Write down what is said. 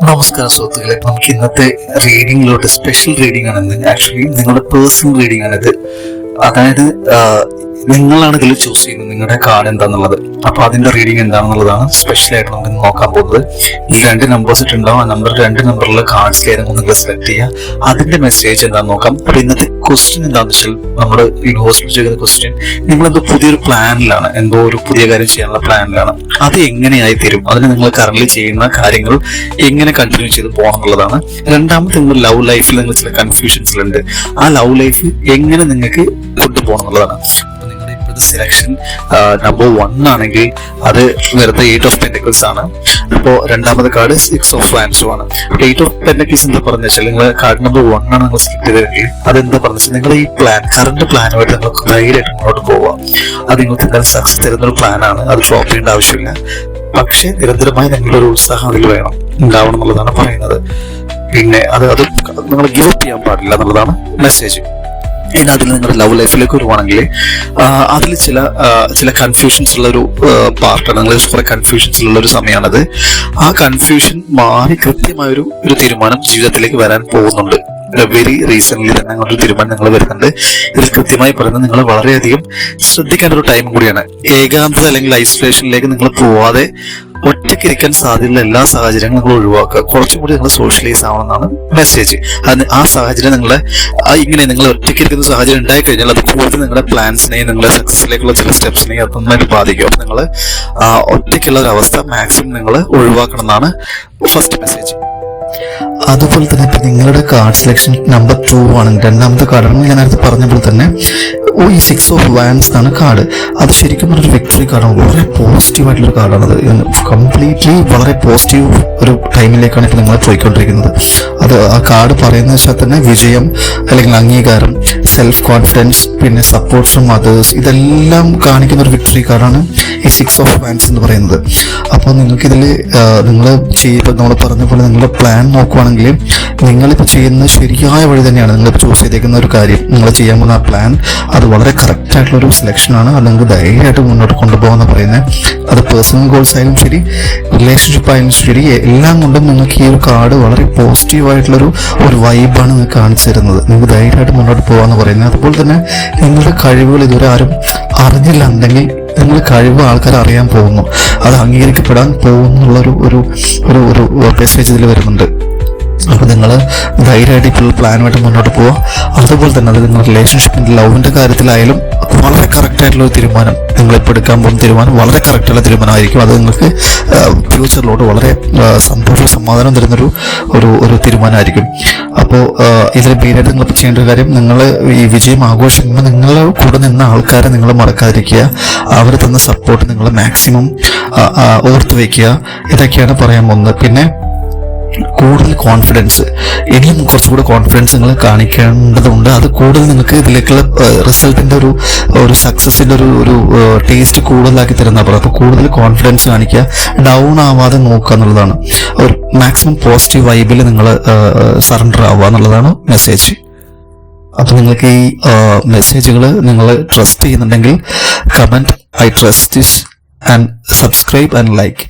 നമസ്കാരം സുഹൃത്തുക്കളെ, നമുക്ക് ഇന്നത്തെ റീഡിങ്ങിലോട്ട് സ്പെഷ്യൽ റീഡിംഗ് ആണ്. ആക്ച്വലി നിങ്ങളുടെ പേഴ്സണൽ റീഡിംഗ് ആണിത്. അതായത് നിങ്ങളാണ് ഇതിൽ ചൂസ് ചെയ്യുന്നത് നിങ്ങളുടെ കാർഡ് എന്താണെന്നുള്ളത്. അപ്പൊ അതിന്റെ റീഡിംഗ് എന്താണെന്നുള്ളതാണ് സ്പെഷ്യൽ ആയിട്ട് നമുക്ക് നോക്കാൻ പോകുന്നത്. ഈ 2 നമ്പേഴ്സ് ഇട്ടുണ്ടാവും. ആ നമ്പർ 2 നമ്പറിലെ കാർഡ്സിൽ ഏതെങ്കിലും നിങ്ങൾ സെലക്ട് ചെയ്യുക. അതിന്റെ മെസ്സേജ് എന്താണെന്ന് നോക്കാം. അപ്പൊ ഇന്നത്തെ ക്വസ്റ്റ്യൻ എന്താണെന്ന് വെച്ചാൽ, നമ്മൾ യൂണിവേഴ്സിൽ ചെയ്യുന്ന ക്വസ്റ്റ്യൻ, നിങ്ങളെന്തോ പുതിയൊരു പ്ലാനിലാണ്, എന്തോ ഒരു പുതിയ കാര്യം ചെയ്യാനുള്ള പ്ലാനിലാണ്. അത് എങ്ങനെയായി തീരും, അതിന് നിങ്ങൾ കറന്റ് ചെയ്യുന്ന കാര്യങ്ങൾ എങ്ങനെ കണ്ടിന്യൂ ചെയ്ത് പോകണം എന്നുള്ളതാണ്. രണ്ടാമത്തെ, നിങ്ങൾ ലവ് ലൈഫിൽ നിങ്ങൾ ചില കൺഫ്യൂഷൻസിലുണ്ട്. ആ ലവ് ലൈഫ് എങ്ങനെ നിങ്ങൾക്ക് കൊണ്ടുപോകണം എന്നുള്ളതാണ്. സെലക്ഷൻ നമ്പർ 1 ആണെങ്കിൽ അത് വെറുതെ 8 ഓഫ് പെന്റക്കിൾസ് ആണ്. അപ്പോ രണ്ടാമത്തെ കാർഡ് 6 ഓഫ് വാൻഡ്സ് ആണ്. 8 ഓഫ് പെന്റക്കിൾസ് എന്താ പറഞ്ഞു വെച്ചാൽ, നിങ്ങൾ കാർഡ് നമ്പർ 1 ആണ് നിങ്ങൾ സെലക്ട് ചെയ്തെങ്കിൽ അതെന്താ പറഞ്ഞു വെച്ചാൽ, നിങ്ങൾ ഈ പ്ലാൻ കറന്റ് പ്ലാനുമായിട്ട് നിങ്ങൾക്ക് ധൈര്യമായിട്ട് മുന്നോട്ട് പോവാം. അത് നിങ്ങൾക്ക് എന്തായാലും സക്സസ് തരുന്ന ഒരു പ്ലാനാണ്. അത് ഡ്രോപ്പ് ചെയ്യേണ്ട ആവശ്യമില്ല. പക്ഷെ നിരന്തരമായി നിങ്ങളുടെ ഒരു ഉത്സാഹം അതിൽ വേണം, ഉണ്ടാവണം എന്നുള്ളതാണ് പറയുന്നത്. പിന്നെ അത് നിങ്ങൾ ഗിവ് അപ്പ് ചെയ്യാൻ പാടില്ല എന്നുള്ളതാണ് മെസ്സേജ്. ഇനി അതിൽ നിങ്ങളുടെ ലവ് ലൈഫിലേക്ക് വരുവാണെങ്കിൽ അതിൽ ചില കൺഫ്യൂഷൻസ് ഉള്ള ഒരു പാർട്ടാണ്. നിങ്ങൾ കുറെ കൺഫ്യൂഷൻസ് ഉള്ള ഒരു സമയമാണത്. ആ കൺഫ്യൂഷൻ മാറി കൃത്യമായൊരു തീരുമാനം ജീവിതത്തിലേക്ക് വരാൻ പോകുന്നുണ്ട്. വെരി റീസെന്റ് തന്നെ അങ്ങനെ ഒരു തീരുമാനം നിങ്ങൾ വരുന്നുണ്ട്. ഇതിൽ കൃത്യമായി പറയുന്നത്, നിങ്ങൾ വളരെയധികം ശ്രദ്ധിക്കേണ്ട ഒരു ടൈം കൂടിയാണ്. ഏകാന്തത അല്ലെങ്കിൽ ഐസൊലേഷനിലേക്ക് നിങ്ങൾ പോവാതെ ഒറ്റയ്ക്ക് ഇരിക്കാൻ സാധ്യതയുള്ള എല്ലാ സാഹചര്യങ്ങളും നിങ്ങൾ ഒഴിവാക്കുക. കുറച്ചും കൂടി നിങ്ങൾ സോഷ്യലൈസ് ആവണമെന്നാണ് മെസ്സേജ്. ആ സാഹചര്യം നിങ്ങൾ ഒറ്റയ്ക്ക് ഇരിക്കുന്ന സാഹചര്യം ഉണ്ടായി കഴിഞ്ഞാൽ അത് കൂടുതൽ നിങ്ങളുടെ പ്ലാൻസിനെയും നിങ്ങളുടെ സക്സസിലേക്കുള്ള ചില സ്റ്റെപ്സിനെയും അത് നന്നായിട്ട് ബാധിക്കും. അപ്പൊ നിങ്ങൾ ഒറ്റയ്ക്കുള്ള ഒരു അവസ്ഥ മാക്സിമം നിങ്ങൾ ഒഴിവാക്കണം എന്നാണ് ഫസ്റ്റ് മെസ്സേജ്. അതുപോലെ തന്നെ ഇപ്പൊ നിങ്ങളുടെ കാർഡ് സെലക്ഷൻ നമ്പർ 2 ആണ്. രണ്ടാമത്തെ കാർഡാണ്. ഞാൻ നേരത്തെ പറഞ്ഞപ്പോൾ തന്നെ ഈ 6 ഓഫ് വാൻഡ്സ് ആണ് കാർഡ്. അത് ശരിക്കും ഒരു വിക്ടറി കാർഡാണ്. വളരെ പോസിറ്റീവ് ആയിട്ടുള്ള കാർഡാണത്. കംപ്ലീറ്റ്ലി വളരെ പോസിറ്റീവ് ഒരു ടൈമിലേക്കാണ് ഇപ്പൊ നിങ്ങൾ പോയിക്കൊണ്ടിരിക്കുന്നത്. അത് ആ കാർഡ് പറയുന്ന വെച്ചാൽ തന്നെ വിജയം, അല്ലെങ്കിൽ അംഗീകാരം, സെൽഫ് കോൺഫിഡൻസ്, പിന്നെ സപ്പോർട്ട് ഫ്രം അതേഴ്സ്, ഇതെല്ലാം കാണിക്കുന്ന ഒരു വിക്ടറി കാർഡാണ് ഈ 6 ഓഫ് വാൻഡ്സ് എന്ന് പറയുന്നത്. അപ്പോൾ നിങ്ങൾക്കിതിൽ നിങ്ങൾ നമ്മൾ പറഞ്ഞ പോലെ നിങ്ങളുടെ പ്ലാൻ നോക്കുവാണെങ്കിൽ നിങ്ങളിപ്പോൾ ചെയ്യുന്ന ശരിയായ വഴി തന്നെയാണ്. നിങ്ങളിപ്പോൾ ചൂസ് ചെയ്തേക്കുന്ന ഒരു കാര്യം, നിങ്ങൾ ചെയ്യാൻ പോകുന്ന ആ പ്ലാൻ, അത് വളരെ കറക്റ്റ് ആയിട്ടുള്ള ഒരു സെലക്ഷനാണ്. അത് നിങ്ങൾക്ക് ധൈര്യമായിട്ട് മുന്നോട്ട് കൊണ്ടുപോകാമെന്ന് പറയുന്നത്. അത് പേഴ്സണൽ ഗോൾസ് ആയാലും ശരി, റിലേഷൻഷിപ്പ് ആയാലും ശരി, എല്ലാം കൊണ്ടും നിങ്ങൾക്ക് ഈ ഒരു കാർഡ് വളരെ പോസിറ്റീവ് ആയിട്ടുള്ളൊരു വൈബാണ് നിങ്ങൾക്ക് കാണിച്ചു തരുന്നത്. നിങ്ങൾക്ക് ധൈര്യമായിട്ട് മുന്നോട്ട് പോകാമെന്ന് പറയുന്നത്. അതുപോലെ തന്നെ നിങ്ങളുടെ കഴിവുകൾ ഇതുവരെ ആരും അറിഞ്ഞില്ല എന്നുണ്ടെങ്കിൽ നിങ്ങൾ കഴിവ് ആൾക്കാർ അറിയാൻ പോകുന്നു, അത് അംഗീകരിക്കപ്പെടാൻ പോകുന്നുള്ള ഒരു മെസ്സേജ് ഇതിൽ വരുന്നുണ്ട്. അപ്പൊ നിങ്ങൾ ധൈര്യമായിട്ട് ഇപ്പോൾ പ്ലാനുമായിട്ട് മുന്നോട്ട് പോവുക. അതുപോലെ തന്നെ അത് നിങ്ങൾ റിലേഷൻഷിപ്പിന്റെ ലവിന്റെ കാര്യത്തിലായാലും വളരെ കറക്റ്റ് ആയിട്ടുള്ള ഒരു തീരുമാനം, നിങ്ങളിപ്പോൾ എടുക്കാൻ പോകുന്ന തീരുമാനം വളരെ കറക്റ്റ് ആയിട്ടുള്ള തീരുമാനമായിരിക്കും. അത് നിങ്ങൾക്ക് ഫ്യൂച്ചറിലോട്ട് വളരെ സന്തോഷവും സമാധാനം തരുന്നൊരു തീരുമാനമായിരിക്കും. അപ്പോൾ ഇതിൽ മെയിനായിട്ട് നിങ്ങളിപ്പോൾ ചെയ്യേണ്ട ഒരു കാര്യം, നിങ്ങൾ ഈ വിജയം ആഘോഷിക്കുമ്പോൾ നിങ്ങളുടെ കൂടെ നിന്ന ആൾക്കാരെ നിങ്ങൾ മറക്കാതിരിക്കുക. അവർ തന്ന സപ്പോർട്ട് നിങ്ങൾ മാക്സിമം ഓർത്ത് വയ്ക്കുക. ഇതൊക്കെയാണ് പറയാൻ പോകുന്നത്. പിന്നെ കൂടുതൽ കോൺഫിഡൻസ്, ഇനിയും കുറച്ചുകൂടെ കോൺഫിഡൻസ് നിങ്ങൾ കാണിക്കേണ്ടതുണ്ട്. അത് കൂടുതൽ നിങ്ങൾക്ക് ഇതിലേക്കുള്ള റിസൾട്ടിന്റെ ഒരു സക്സസിന്റെ ഒരു ടേസ്റ്റ് കൂടുതലാക്കി തരുന്ന പറയും. അപ്പൊ കൂടുതൽ കോൺഫിഡൻസ് കാണിക്കുക, ഡൗൺ ആവാതെ നോക്കുക എന്നുള്ളതാണ്. ഒരു മാക്സിമം പോസിറ്റീവ് വൈബിൽ നിങ്ങൾ സറണ്ടർ ആവുക എന്നുള്ളതാണ് മെസ്സേജ്. അപ്പൊ നിങ്ങൾക്ക് ഈ മെസ്സേജുകൾ നിങ്ങൾ ട്രസ്റ്റ് ചെയ്യുന്നുണ്ടെങ്കിൽ comment I trust this and subscribe and like.